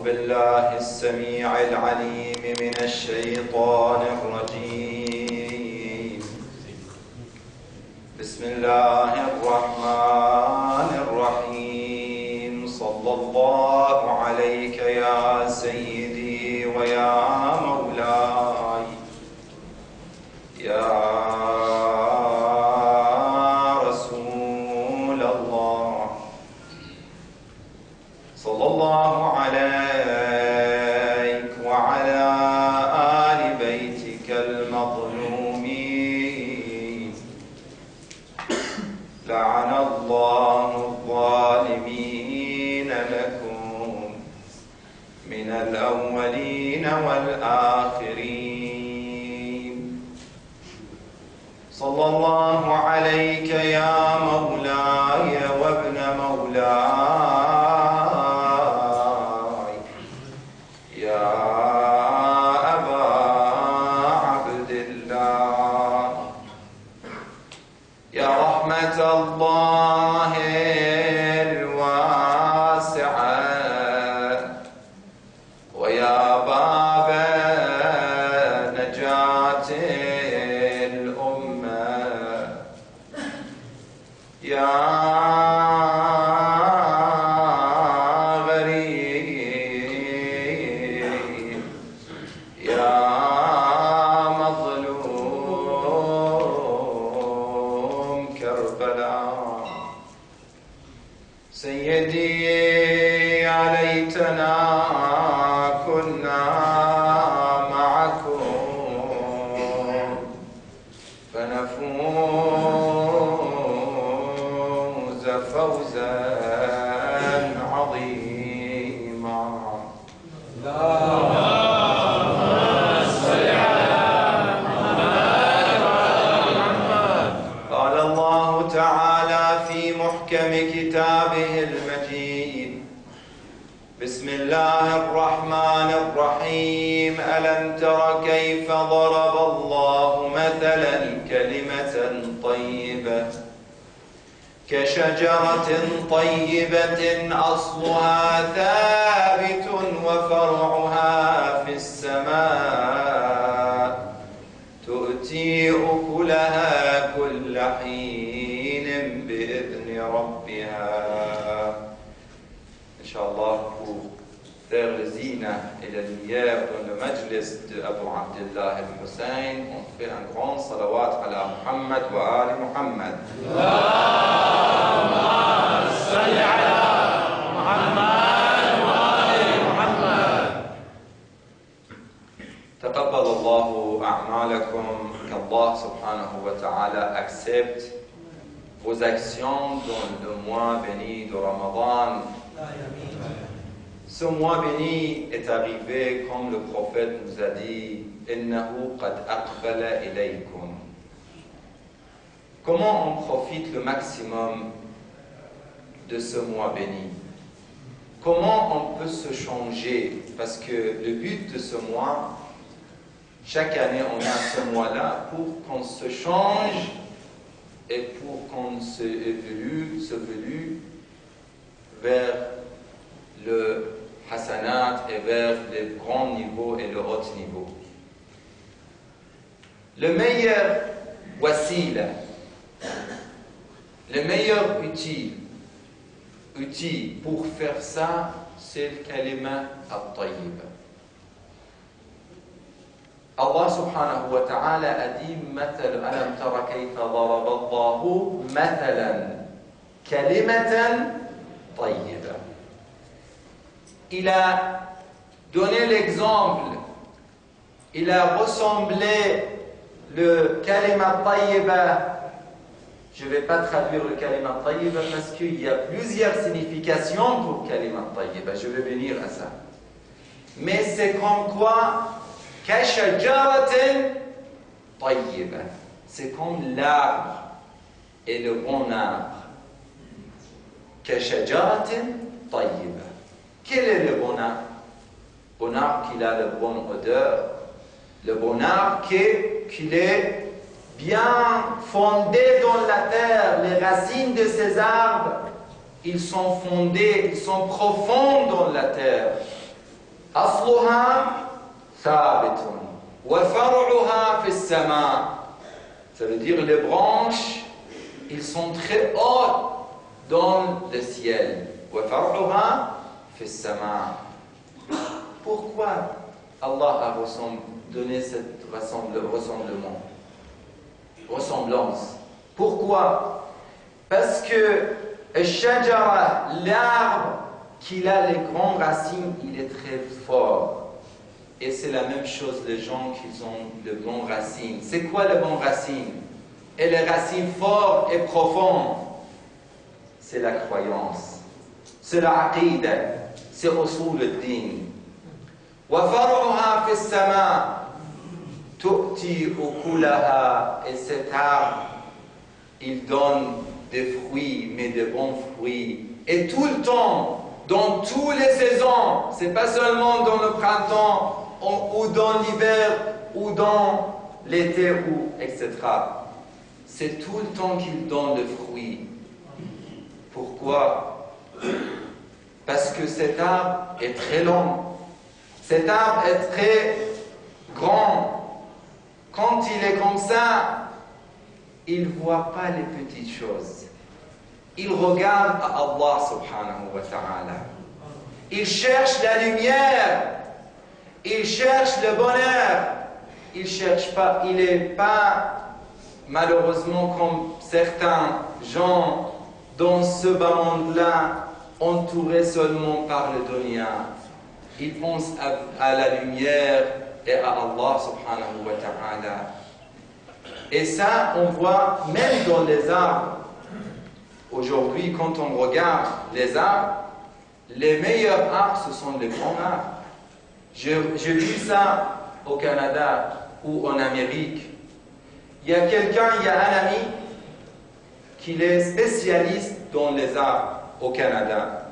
بالله السميع العليم من الشيطان الرجيم. بسم الله الرحمن الرحيم. صلى الله عليك يا سيدي ويا مولاي يا رسول الله. صلى الله عليك وعلى آل بيتك المظلومين. لعن الله الظالمين لكم من الأولين والآخرين. صلى الله عليك يا مولاي وابن مولاي يا أبا عبد الله. يا رحمة الله الواسعة ويا باب نجاة الأمة يا غريب يا مظلوم كربلاء. سيدي يا ليتنا كنا معكم فنفوز فوزا عظيما. قال الله تعالى في محكم كتابه المجيد: بسم الله الرحمن الرحيم. ألم تر كيف ضرب الله مثلا كلمة طيبة كشجرة طيبة أصلها ثابت وفرعها في السماء تؤتي أكلها كل حين بإذن ربها. Inch'Allah, pour faire le zina et la lumière dans le majlis de Abu Abdullah al-Hussein, on fait un grand salawat ala Muhammad wa ali Muhammad. Allahumma salli ala Muhammad wa ali Muhammad. Taqabbal Allahu a'malakum, qu'Allah subhanahu wa ta'ala accepte vos actions dans le mois béni de Ramadan. Ce mois béni est arrivé comme le prophète nous a dit: Innahu qad aqbala ilaykum. Comment on profite le maximum de ce mois béni? Comment on peut se changer? Parce que le but de ce mois, chaque année on a ce mois-là pour qu'on se change et pour qu'on se évolue vers le hasanat et vers les grands niveaux et le haut niveau. Le meilleur wasila, le meilleur outil pour faire ça, c'est le kalima al-tayyiba. Allah subhanahu wa ta'ala a dit: مثل ألم تر كيف ضرب الله مثلا كلمة طيبة. Il a donné l'exemple, il a ressemblé le kalima tayyiba. Je ne vais pas traduire le kalima tayyiba parce qu'il y a plusieurs significations pour kalima tayyiba. Je vais venir à ça. Mais c'est comme quoi kashajaratin tayyiba. C'est comme l'arbre et le bon arbre. Kashajaratin tayyiba. Quel est le bon arbre? Bon arbre qui a la bonne odeur, le bon arbre qu'il est bien fondé dans la terre. Les racines de ces arbres, ils sont fondés, ils sont profonds dans la terre. أصلها ثابت وفرعها في السماء. Ça veut dire les branches, ils sont très hauts dans le ciel. وفرعها في السماء. Pourquoi Allah a donné cette ressemblance? Pourquoi? Parce que الشجرة, l'arbre qu'il a les grandes racines, il est très fort. Et c'est la même chose les gens qui ont de bonnes racines. C'est quoi les bonnes racines? Et les racines fortes et profondes, c'est la croyance, c'est la aqidah, c'est usul al-din. وَفَرْعُهَا فِي السَّمَاءِ تُؤْتِي أُكُلَهَا. Et cet arbre, il donne des fruits, mais de bons fruits. Et tout le temps, dans toutes les saisons, c'est pas seulement dans le printemps, ou dans l'hiver, ou dans l'été, ou etc. C'est tout le temps qu'il donne le fruit. Pourquoi? Parce que cet arbre est très long. Cet arbre est très grand. Quand il est comme ça, il ne voit pas les petites choses. Il regarde à Allah subhanahu wa ta'ala. Il cherche la lumière. Il cherche le bonheur. Il cherche pas, il n'est pas malheureusement comme certains gens dans ce bas monde-là, entourés seulement par le dunya. Il pense à la lumière et à Allah subhanahu wa ta'ala. Et ça, on voit même dans les arbres. Aujourd'hui, quand on regarde les arbres, les meilleurs arbres, ce sont les grands arbres. J'ai vu ça au Canada ou en Amérique. Il y a un ami qui est spécialiste dans les arbres au Canada.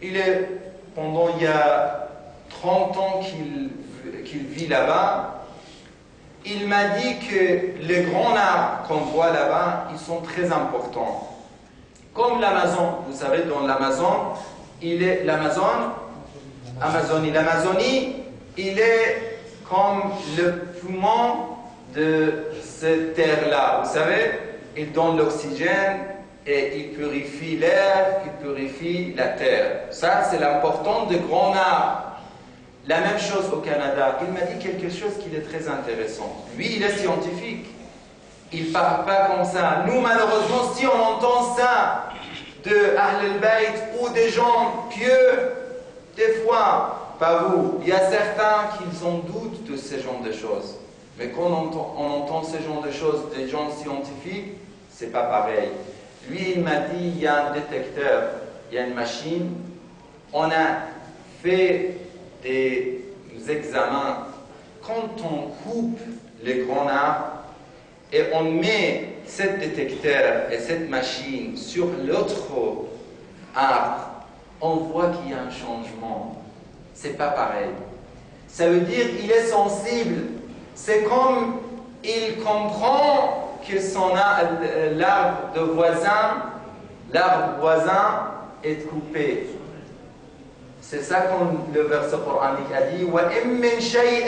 Il y a 30 ans qu'il vit là-bas. Il m'a dit que les grands arbres qu'on voit là-bas, ils sont très importants. Comme l'Amazon, vous savez, dans l'Amazonie, il est comme le poumon de cette terre-là. Vous savez, il donne l'oxygène et il purifie l'air, il purifie la terre. Ça, c'est l'importance de grands arbres. La même chose au Canada. Il m'a dit quelque chose qui est très intéressant. Lui, il est scientifique. Il ne parle pas comme ça. Nous, malheureusement, si on entend ça de Ahl al-Bayt ou des gens pieux, des fois, pas vous, il y a certains qui ont doute de ce genre de choses. Mais quand on entend ce genre de choses des gens scientifiques, c'est pas pareil. Lui, il m'a dit, il y a un détecteur, il y a une machine. On a fait des examens. Quand on coupe les grands arbres et on met ce détecteur et cette machine sur l'autre arbre, on voit qu'il y a un changement. C'est pas pareil. Ça veut dire qu'il est sensible. C'est comme il comprend que l'arbre voisin est coupé. C'est ça que le verset coranique a dit. وَإِن مِّن شَيْءٍ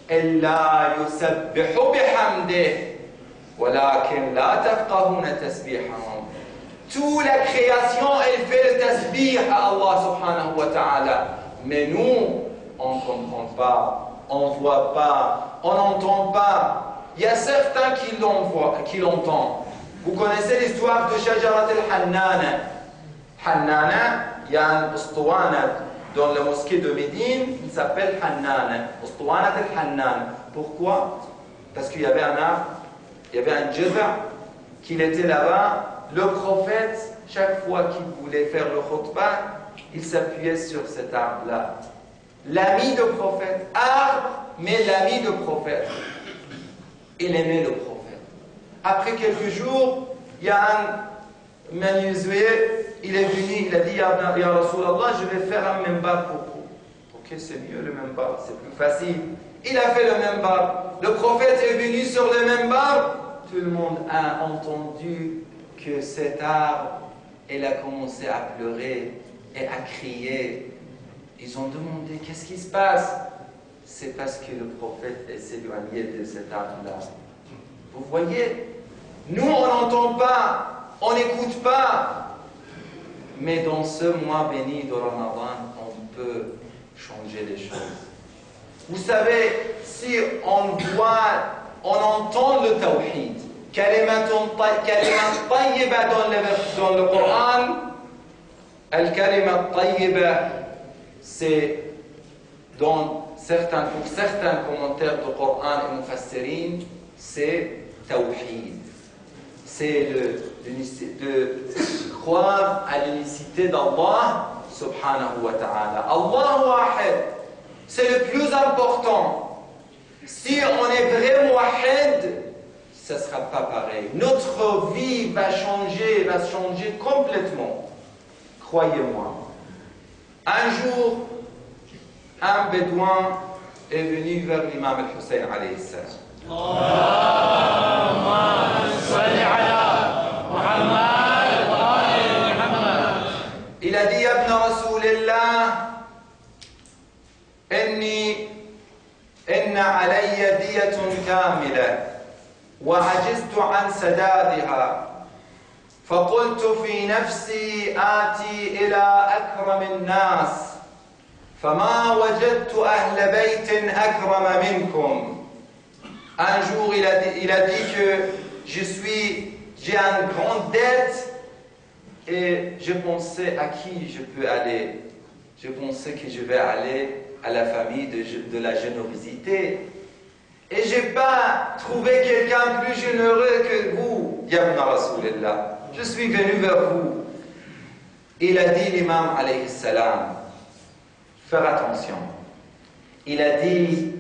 إِلَّا يُسَبِّحُ بِحَمْدِهِ وَلَكِنْ لَا تَفْقَهُونَ تَسْبِيحَهُمْ. Toute la création, elle fait le tasbih à Allah subhanahu wa ta'ala. Mais nous, on ne comprend pas, on ne voit pas, on n'entend pas. Il y a certains qui l'entendent. Vous connaissez l'histoire de Shajarat al-Hannana. Hannana, il y a un ustuwana dans la mosquée de Médine, il s'appelle Hannana. Ustuwana al-Hannana. Pourquoi? Parce qu'il y avait un arbre, il y avait un jazza qui était là-bas. Le prophète, chaque fois qu'il voulait faire le khutbah, il s'appuyait sur cet arbre-là. L'ami de prophète, arbre, mais l'ami de prophète. Il aimait le prophète. Après quelques jours, il y a un menuisier, il est venu, il a dit, Ya Rasulallah, je vais faire un membar pour vous. Ok, c'est mieux le membar, c'est plus facile. Il a fait le membar. Le prophète est venu sur le membar. Tout le monde a entendu que cet arbre, il a commencé à pleurer et à crier. Ils ont demandé, qu'est-ce qui se passe? C'est parce que le prophète est éloigné de cet arbre-là. Vous voyez, nous on n'entend pas, on n'écoute pas. Mais dans ce mois béni de Ramadan, on peut changer les choses. Vous savez, si on entend le tawhid, kalimat tayyiba dans le Coran, al-kalimat tayyiba, c'est pour certains commentaires du Coran et Mufassirin, c'est tawhid. C'est de croire à l'unicité d'Allah subhanahu wa ta'ala. Allah wahid, c'est le plus important. Si on est vrai muwahhid, ce ne sera pas pareil. Notre vie va changer complètement. Croyez-moi. Un jour, un bédouin est venu vers l'imam al-Hussein alayhi salam. Il a dit, Ya ibn Rasulillah, إن علي دية كاملة وعجزت عن سدادها فقلت في نفسي آتي إلى أكرم الناس فما وجدت أهل بيت أكرم منكم. Un jour, il a dit que j'ai une grande dette et je pensais à qui je peux aller. Je pensais que je vais aller à la famille de la générosité. Et je n'ai pas trouvé quelqu'un plus généreux que vous, Ya ibn Rasulillah. Je suis venu vers vous. Il a dit, l'imam alayhi salam, faire attention. Il a dit,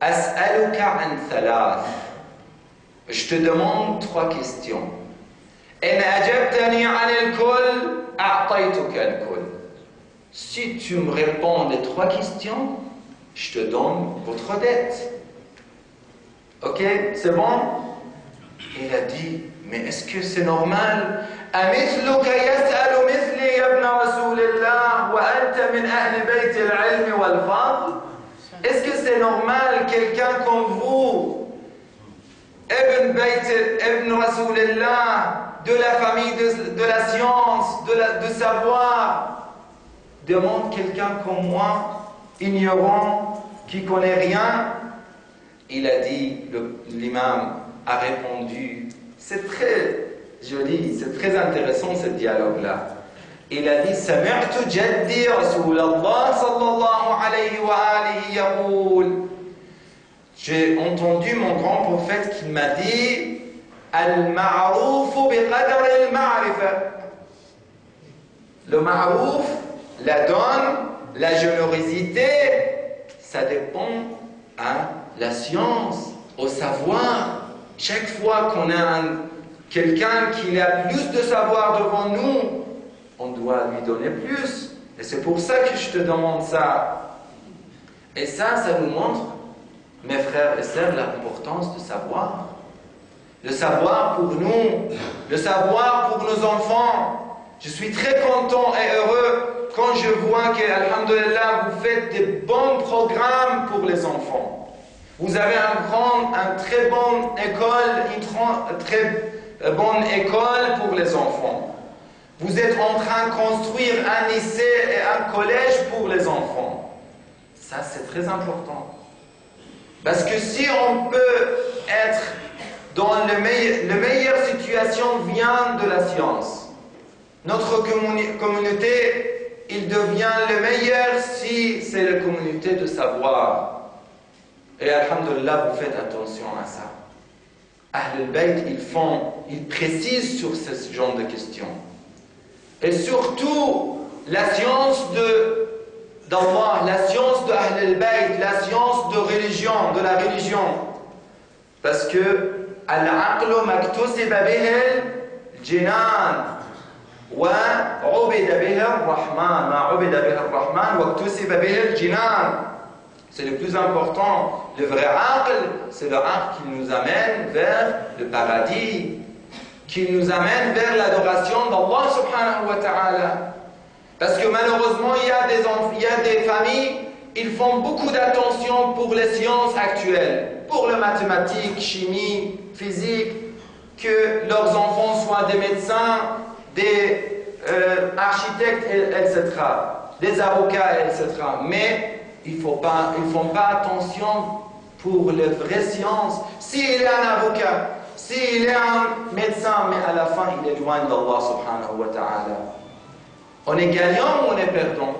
As'aluka an thalath. Je te demande 3 questions. In ajabtani an al-kull, a'taytuka al-kull. Si tu me réponds les 3 questions, je te donne votre dette. Ok, c'est bon? Il a dit, mais est-ce que c'est normal? أمثلك يسأل مثلي يا ابن رسول الله وأنت من أهل بيت العلم والفضل? Est-ce que c'est normal quelqu'un comme vous, Ibn Rasulillah, de la famille de la science, de savoir, demande quelqu'un comme moi, ignorant, qui ne connaît rien? Il a dit, l'imam a répondu, c'est très joli, c'est très intéressant ce dialogue-là. Il a dit, سمعت جدي رسول الله صلى الله عليه وآله يقول. J'ai entendu mon grand prophète qui m'a dit, المعروف بقدر المعرفة. Le ma'rouf, la donne, la générosité, ça dépend à la science, au savoir. Chaque fois qu'on a quelqu'un qui a plus de savoir devant nous, on doit lui donner plus. Et c'est pour ça que je te demande ça. Et ça nous montre, mes frères et sœurs, l'importance de savoir. Le savoir pour nous, le savoir pour nos enfants. Je suis très content et heureux quand je vois que, alhamdulillah, vous faites des bons programmes pour les enfants. Vous avez une très bonne école pour les enfants. Vous êtes en train de construire un lycée et un collège pour les enfants. Ça, c'est très important. Parce que si on peut être dans la meilleure situation vient de la science. Notre communauté, il devient le meilleur si c'est la communauté de savoir. Et alhamdulillah, vous faites attention à ça. Ahl al-Bayt, ils précisent sur ce genre de questions. Et surtout, la science d'Allah, la science de Ahl al-Bayt, la science de la religion. Parce que al-aqlu maktusiba bihi al-jinan wa ubida bihi ar-Rahman, ma ubida bihi ar-Rahman wa ktusiba bihi al-jinan. C'est le plus important. Le vrai aql, c'est le aql qui nous amène vers le paradis, qui nous amène vers l'adoration d'Allah subhanahu wa ta'ala. Parce que malheureusement, il y a des familles, ils font beaucoup d'attention pour les sciences actuelles, pour les mathématiques, chimie, physique, que leurs enfants soient des médecins, des architectes, etc., des avocats, etc. Mais ils ne font pas attention pour les vraies sciences. S'il est un avocat, s'il est un médecin, mais à la fin, il est loin d'Allah subhanahu wa ta'ala. On est gagnant ou on est perdant?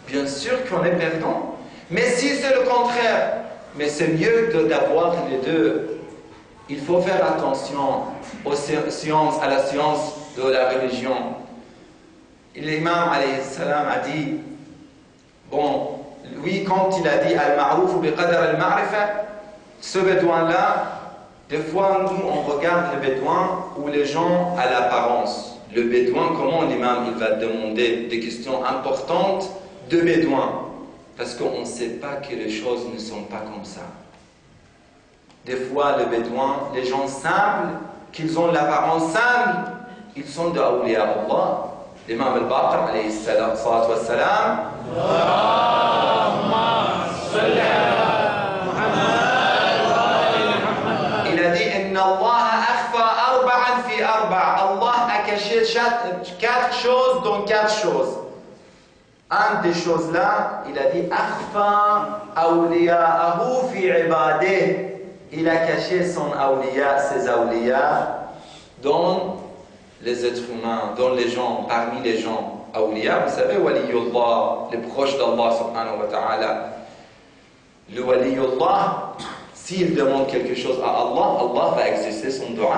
Bien sûr qu'on est perdant. Mais si c'est le contraire, mais c'est mieux d'avoir les deux. Il faut faire attention aux sciences, à la science de la religion. L'imam alayhi salam a dit, bon, lui quand il a dit al-ma'rouf biqadar al-ma'rifa, ce bédouin-là, des fois nous on regarde les bédouins ou les gens à l'apparence. Le bédouin, comment l'imam il va demander des questions importantes de bédouin? Parce qu'on ne sait pas que les choses ne sont pas comme ça. Des fois, les bédouins, les gens simples, qu'ils ont l'apparence simple, ils sont de awliya Allah. L'imam al-Baqir, alayhi salatu wa salam, il a dit Inna Allah akhfa arba'an fi arba'. Allah a caché 4 choses dans 4 choses. Un des choses-là, il a dit akhfa awliya'ahu fi ibadih. Il a caché son awliya, ses awliya, dans les êtres humains, dans les gens, parmi les gens. Awliya, vous savez, waliyullah, les proches d'Allah subhanahu wa ta'ala. Le waliyullah, s'il demande quelque chose à Allah, Allah va exaucer son dua.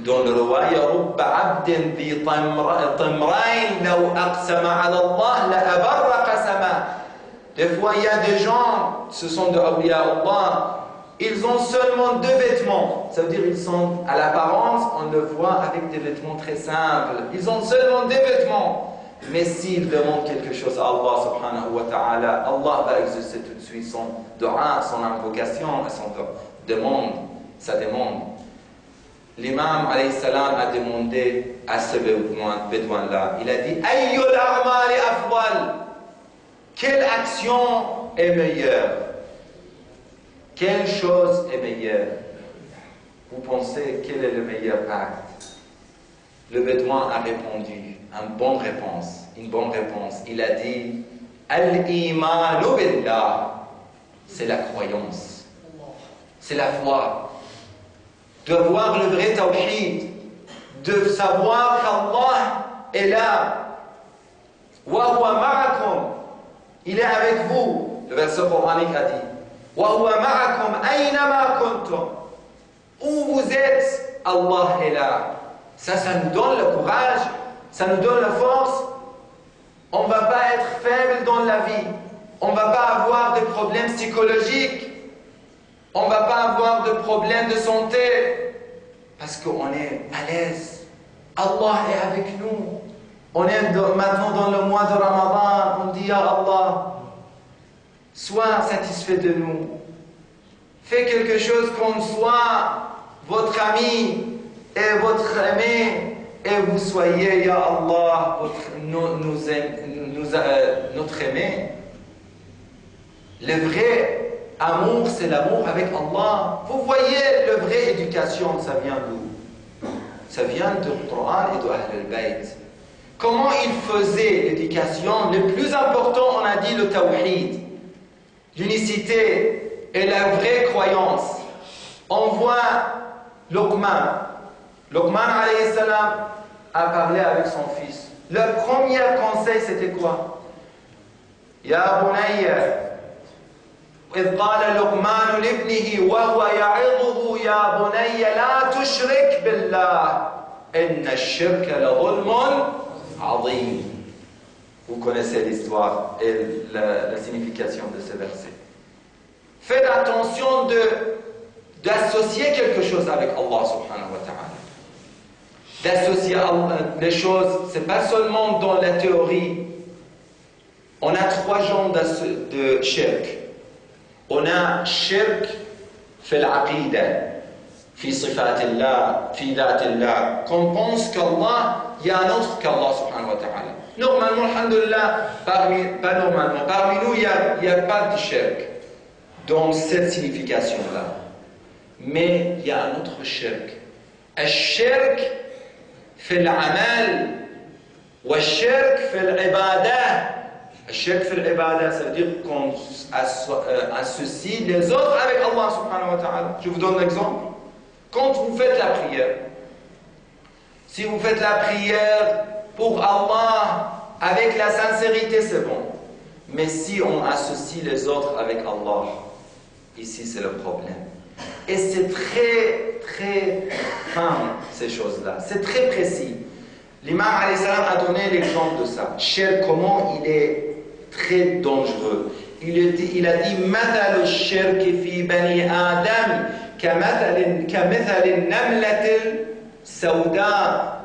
Dans le roi, يَرُبَّ عَبْدٍ ذِي طَمْرَيْنْ لَوْ أَقْسَمَ عَلَى اللَّهِ لَأَبَرَّ قَسَمًا. Des fois, il y a des gens, ce sont de awliya Allah, ils ont seulement 2 vêtements. Ça veut dire ils sont, à l'apparence, on le voit avec des vêtements très simples. Ils ont seulement 2 vêtements. Mais s'ils demandent quelque chose à Allah subhanahu wa ta'ala, Allah va exaucer tout de suite son dua, son invocation, son demande, sa demande. L'imam alayhi salam a demandé à ce bédouin-là, il a dit Ayyul a'mali afdal. Quelle action est meilleure? Quelle chose est meilleure? Vous pensez quel est le meilleur acte? Le bédouin a répondu une bonne réponse. Il a dit Al-imanu billah. C'est la croyance. C'est la foi. De voir le vrai tawhid. De savoir qu'Allah est là. Wa huwa ma'akum. Il est avec vous. Le verset coranique a dit Wa huwa ma'akum aynama kuntum. Où vous êtes, Allah est là. Ça nous donne le courage, ça nous donne la force. On ne va pas être faible dans la vie. On ne va pas avoir de problèmes psychologiques. On ne va pas avoir de problèmes de santé. Parce qu'on est à l'aise. Allah est avec nous. On est maintenant dans le mois de Ramadan. On dit Ya Allah, sois satisfait de nous. Fais quelque chose qu'on soit votre ami et votre aimé, et vous soyez, Ya Allah, notre aimé. Le vrai amour, c'est l'amour avec Allah. Vous voyez, la vraie éducation, ça vient d'où? Ça vient du Coran et de Ahl al-Bayt. Comment ils faisaient l'éducation? Le plus important, on a dit le tawhid, l'unicité et la vraie croyance. On voit Luqman. Luqman alayhi salam a parlé avec son fils. Le premier conseil, c'était quoi? Ya bunayya, إذ قال لقمان لابنه وهو يعظه يا بني لا تشرك بالله إن الشرك لظلم عظيم. Vous connaissez l'histoire et la signification de ce verset. Faites attention d'associer quelque chose avec Allah subhanahu wa ta'ala. D'associer les choses, c'est pas seulement dans la théorie. On a 3 genres de shirk. On a shirk fil aqida, fi sifatillah, fi dhatillah, qu'on pense qu'Allah, il y a un autre qu'Allah subhanahu wa ta'ala. Normalement, alhamdulillah, parmi nous, il n'y a pas de shirk dans cette signification-là. Mais il y a un autre shirk. الشرك في العمل والشرك في العبادة. الشرك في العبادة, ça veut dire qu'on associe les autres avec Allah subhanahu wa ta'ala. Je vous donne un exemple. Quand vous faites la prière, si vous faites la prière pour Allah avec la sincérité, c'est bon. Mais si on associe les autres avec Allah, ici c'est le problème. Et c'est très, très fin, ces choses-là. C'est très précis. L'imam alayhi salam a donné l'exemple de ça. Shirk, comment il est très dangereux. Il a dit مثل الشرك في بني آدم كمثل النملة السوداء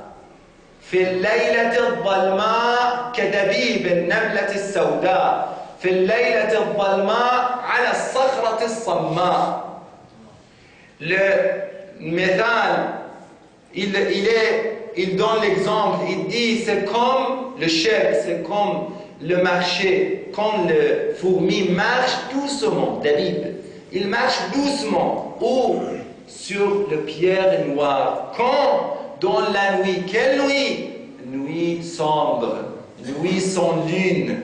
في الليلة الظلماء كدبيب النملة السوداء في الليلة الظلماء على الصخرة الصماء. Le méthal, il donne l'exemple, il dit c'est comme le shirk, c'est comme le marché, quand le fourmi marche doucement, David, il marche doucement, ou sur le pierre noire, quand dans la nuit, quelle nuit? Nuit sombre, nuit sans lune.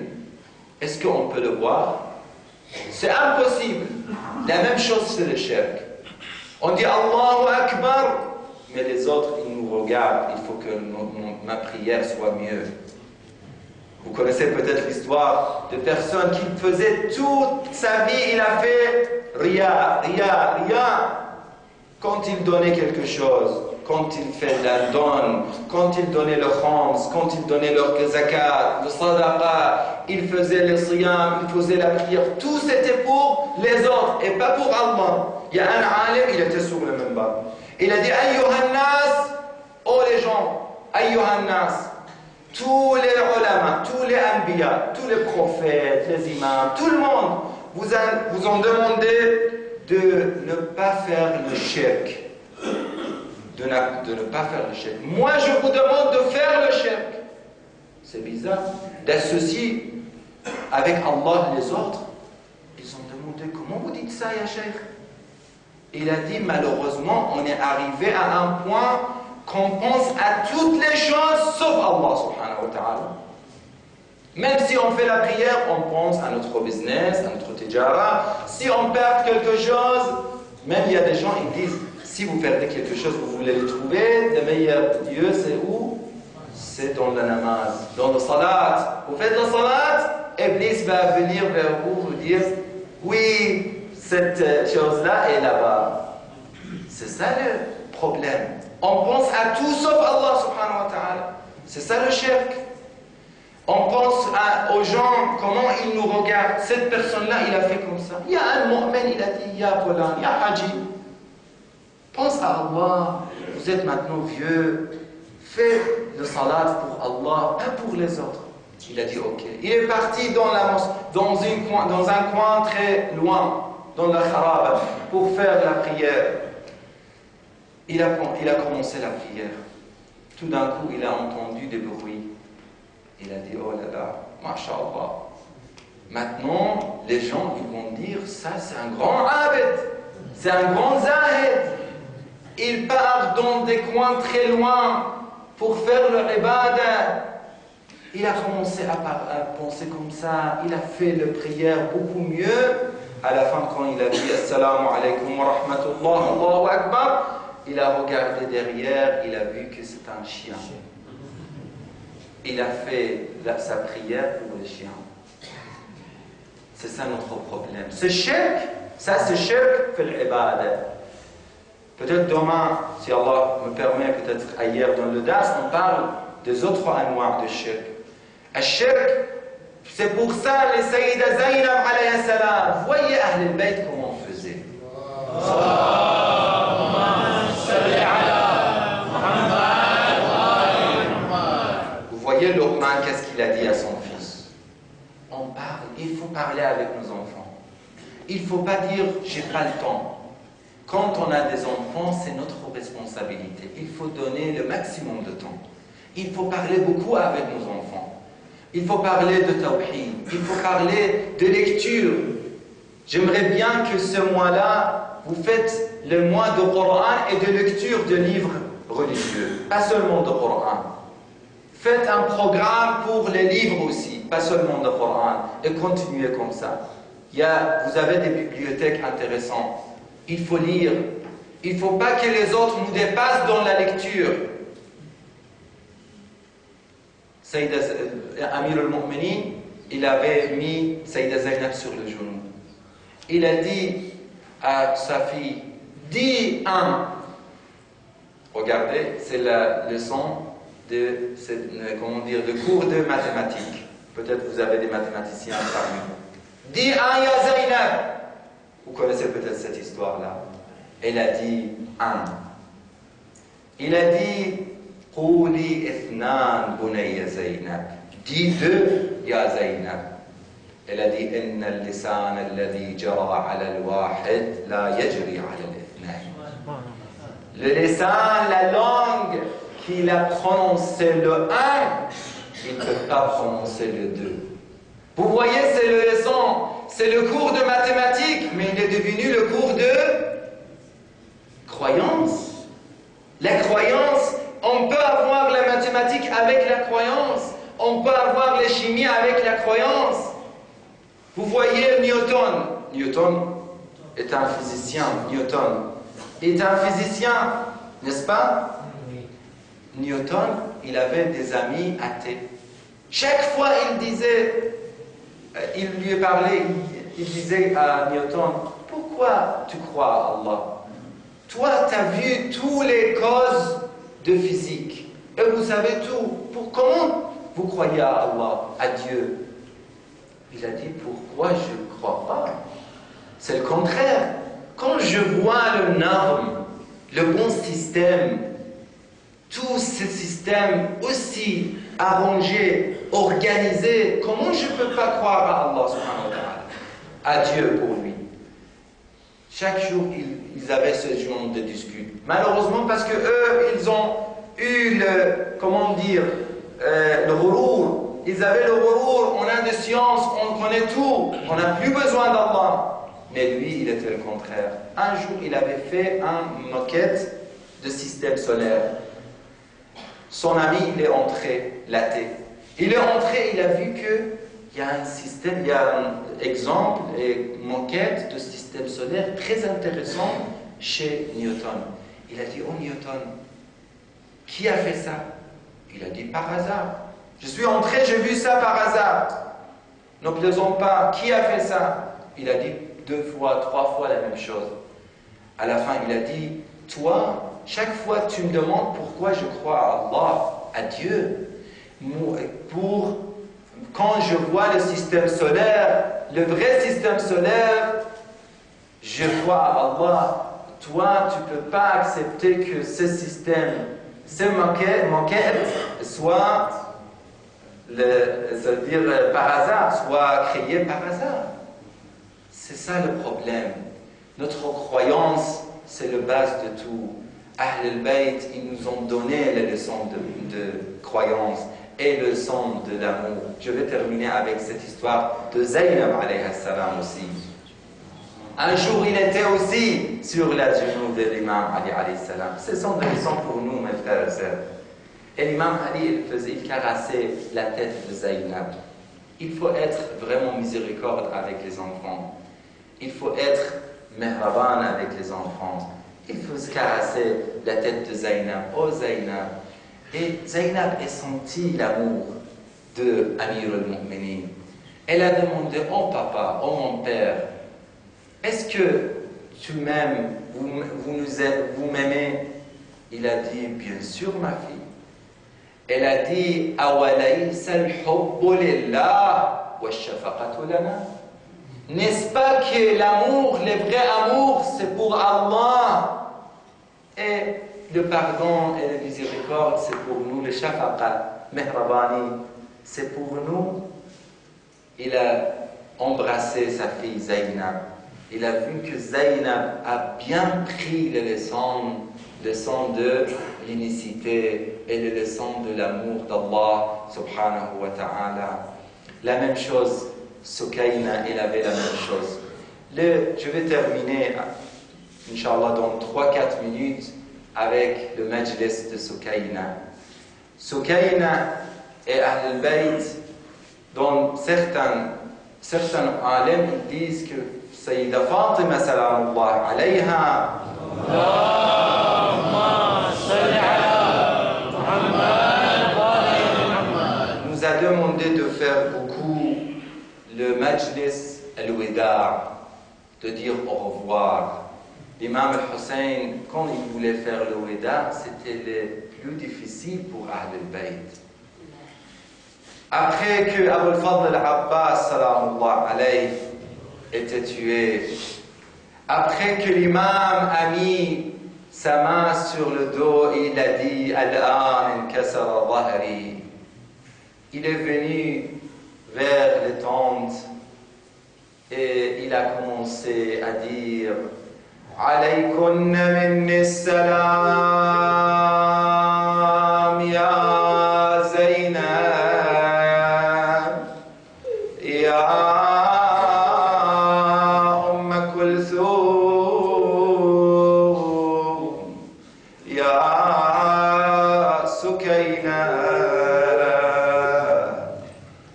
Est-ce qu'on peut le voir? C'est impossible. La même chose c'est le shirk. On dit Allahu Akbar, mais les autres, ils nous regardent. Il faut que ma prière soit mieux. Vous connaissez peut-être l'histoire de personnes qui faisaient toute sa vie, il a fait Ria. Quand il donnait quelque chose, quand il fait la donne, quand il donnait le khams, quand il donnait le zakat, le sadaqa, il faisait le siyam, il faisait la prière, tout c'était pour les autres et pas pour Allah. Il y a un alim, il était sur le minbar. Il a dit Ayyuhan nas, oh les gens, Ayyuhan nas, tous les ulama, tous les anbiya, tous les prophètes, les imams, tout le monde vous ont demandé de ne pas faire le shirk. De ne pas faire le shirk. Moi, je vous demande de faire le shirk. C'est bizarre d'associer avec Allah les autres. Ils ont demandé comment vous dites ça, ya Cheikh? Il a dit malheureusement, on est arrivé à un point qu'on pense à toutes les choses sauf Allah subhanahu wa ta'ala. Même si on fait la prière, on pense à notre business, à notre tijara. Si on perd quelque chose, même il y a des gens qui disent si vous perdez quelque chose, vous voulez le trouver, le meilleur Dieu, c'est où? C'est dans la namaz, dans le salat. Vous faites le salat, Iblis va venir vers vous, vous dire oui, cette chose-là est là-bas. C'est ça le problème. On pense à tout sauf Allah subhanahu wa ta'ala. C'est ça le shirk. On pense aux gens, comment ils nous regardent. Cette personne-là, il a fait comme ça. Il y a un mu'min, il a dit, ya fulan, ya haji. Pense à Allah. Vous êtes maintenant vieux. Fais le salat pour Allah, pas pour les autres. Il a dit, ok. Il est parti dans la mosquée, dans un coin très loin, dans la kharaba, pour faire la prière. Il a commencé la prière. Tout d'un coup, il a entendu des bruits. Il a dit, oh là là, masha'Allah. Maintenant, les gens ils vont dire, ça c'est un grand abid, c'est un grand zahid. Il part dans des coins très loin pour faire le ibadah. Il a commencé à penser comme ça, il a fait la prière beaucoup mieux. À la fin, quand il a dit, assalamu alaikum wa rahmatullah, Allahu akbar, il a regardé derrière, il a vu que c'est un chien. Il a fait sa prière pour le chien. C'est ça notre problème. Ce shirk, ça c'est shirk fil ibadah. Peut-être demain, si Allah me permet, peut-être ailleurs dans le dars, on parle des autres anwar de shirk. Le shirk, c'est pour ça les Sayyida Zaynab alayhi salam. Voyez Ahl al-Bayt comment on faisait. Luqman, qu'est-ce qu'il a dit à son fils? On parle, il faut parler avec nos enfants. Il ne faut pas dire j'ai pas le temps. Quand on a des enfants, c'est notre responsabilité. Il faut donner le maximum de temps. Il faut parler beaucoup avec nos enfants. Il faut parler de tawhid. Il faut parler de lecture. J'aimerais bien que ce mois-là, vous faites le mois de Coran et de lecture de livres religieux. Pas seulement de Coran. Faites un programme pour les livres aussi, pas seulement de Coran. Et continuez comme ça. Vous avez des bibliothèques intéressantes. Il faut lire. Il ne faut pas que les autres nous dépassent dans la lecture. Amir al-Mu'minin, il avait mis Saïda Zainab sur le genou. Il a dit à sa fille, dis un. Regardez, c'est la leçon de cours de mathématiques. Peut-être vous avez des mathématiciens parmi vous. Dis un, ya Zainab. Vous connaissez peut-être cette histoire-là. Elle a dit un. Il a dit, Qouli ithnan bunayya Zainab. Dis deux, ya Zainab. Elle a dit, Inna al-lisan alladhi jara ala al-wahid la yajri ala al-ithnain. Le lisan, la langue qu'il a prononcé le 1, il ne peut pas prononcer le 2. Vous voyez, c'est le leçon, c'est le cours de mathématiques, mais il est devenu le cours de croyance. La croyance, on peut avoir la mathématique avec la croyance, on peut avoir la chimie avec la croyance. Vous voyez Newton. Newton est un physicien. Newton est un physicien, n'est-ce pas? Newton, il avait des amis athées. Chaque fois, il lui parlait, il disait à Newton, pourquoi tu crois à Allah? Toi, tu as vu toutes les causes de physique, et vous savez tout. Comment vous croyez à Allah, à Dieu? Il a dit, pourquoi je ne crois pas? C'est le contraire. Quand je vois le norme, le bon système, tout ce système aussi arrangé, organisé, comment je ne peux pas croire à Allah subhanahu wa ta'ala, à Dieu pour lui? Chaque jour, ils avaient ce genre de dispute. Malheureusement, parce que eux, ils ont eu le ghurur. Ils avaient le ghurur, on a des sciences, on connaît tout, on n'a plus besoin d'Allah. Mais lui, il était le contraire. Un jour, il avait fait une maquette de système solaire. Son ami, il est entré, l'athée. Il est entré, il a vu qu'il y a un système, il y a un exemple et une maquette de système solaire très intéressant chez Newton. Il a dit, oh Newton, qui a fait ça? Il a dit, par hasard. Je suis entré, j'ai vu ça par hasard. Ne plaisons pas, qui a fait ça? Il a dit 2 fois, 3 fois la même chose. À la fin, il a dit, toi, chaque fois tu me demandes pourquoi je crois à Allah, à Dieu, quand je vois le système solaire, le vrai système solaire, je crois à Allah. Toi, tu ne peux pas accepter que ce système, ce maquette soit, par hasard, soit créé par hasard. C'est ça le problème. Notre croyance, c'est le base de tout. Ahl al-Bayt, ils nous ont donné les leçons de croyance et les leçons de l'amour. Je vais terminer avec cette histoire de Zaynab alayhi salam aussi. Un jour, il était aussi sur la genou de l'imam Ali alayhi salam. Ce sont des leçons pour nous, mes frères et sœurs. Et l'imam Ali, il carassait la tête de Zaynab. Il faut être vraiment miséricorde avec les enfants. Il faut être mehraban avec les enfants. Il faut se caresser la tête de Zaynab. Oh Zaynab. Et Zaynab a senti l'amour de Amir al-Mu'minin. Elle a demandé, oh papa, oh mon père, est-ce que tu m'aimes, vous m'aimez? Il a dit, bien sûr ma fille. Elle a dit, awalaysa al-hubbu lillah wa ash-shafaqatu lana. N'est-ce pas que l'amour, le vrai amour, c'est pour Allah? Et le pardon et la miséricorde, c'est pour nous. Le shafaqa, mehrabani, c'est pour nous. Il a embrassé sa fille Zaynab. il a vu que Zaynab a bien pris les leçons de l'unicité et les leçons de l'amour d'Allah subhanahu wa ta'ala. La même chose, Sukayna, il avait la même chose. Je vais terminer, Inch'Allah, dans 3-4 minutes avec le majlis de Sukayna. Sukayna et Ahl al-Bayt, dont certains alim disent que Sayyida Fatima salamullah alayha nous a demandé de faire beaucoup le majlis al-wida', de dire au revoir. L'imam al-Hussein, quand il voulait faire le wida', c'était le plus difficile pour Ahl al-Bayt. Après que Abu al-Fadl al-Abbas salamullah alayhi était tué, après que l'imam a mis sa main sur le dos et il a dit Al-an inkasara dhahri, il est venu vers les tentes et il a commencé à dire Alaykunna minni salam ya Zaynab ya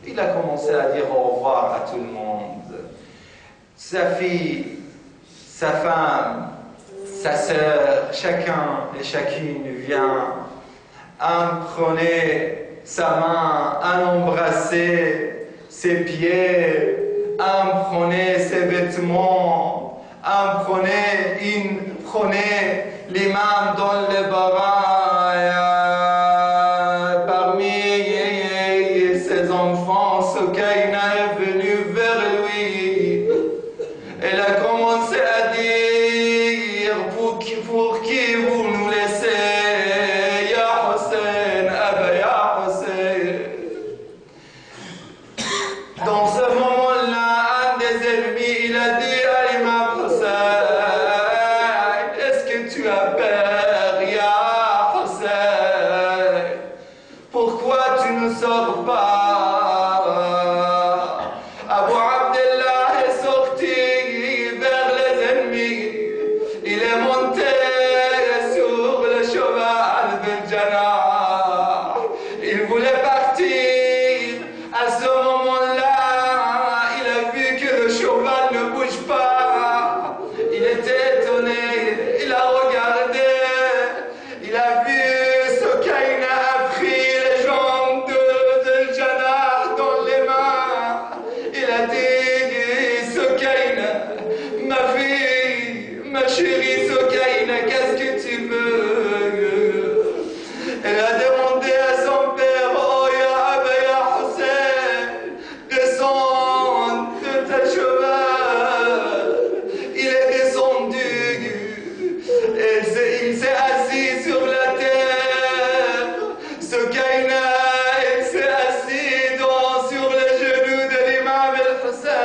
il a commencé à dire au revoir à tout le monde. Sa fille, sa femme, sa sœur, chacun et chacune vient, un prenait sa main, un embrassait ses pieds, un prenait ses vêtements, un prenait l'imam dans le bras. Sukayna est venue vers lui. Elle a commencé à dire pour qui vous nous laissez, Ya Hussein, Abba Ya Hussein. Dans ce moment-là, un des ennemis, il a dit à l'imam Hussein, est-ce que tu as peur, Ya Hussein? Pourquoi tu ne sors pas? Il voulait partir. À ce moment-là, il a vu que le cheval ne bouge pas. Il était étonné. Il a regardé. Il a vu Sukayna a pris les jambes de Janah dans les mains. Il a dit Sukayna, ma fille, ma chérie Sukayna, qu'est-ce que tu veux? Elle a demandé à son père, oh ya Abba ya Hussein, descends de ta cheval. Il est descendu et il s'est assis sur la terre. Sukayna, elle s'est assise sur les genoux de l'imam al-Hussein.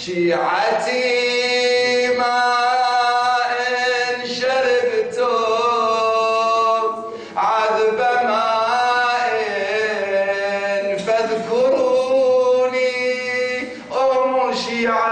شيعتي ماء شربتم عذب ماء فاذكروني أم شيعتي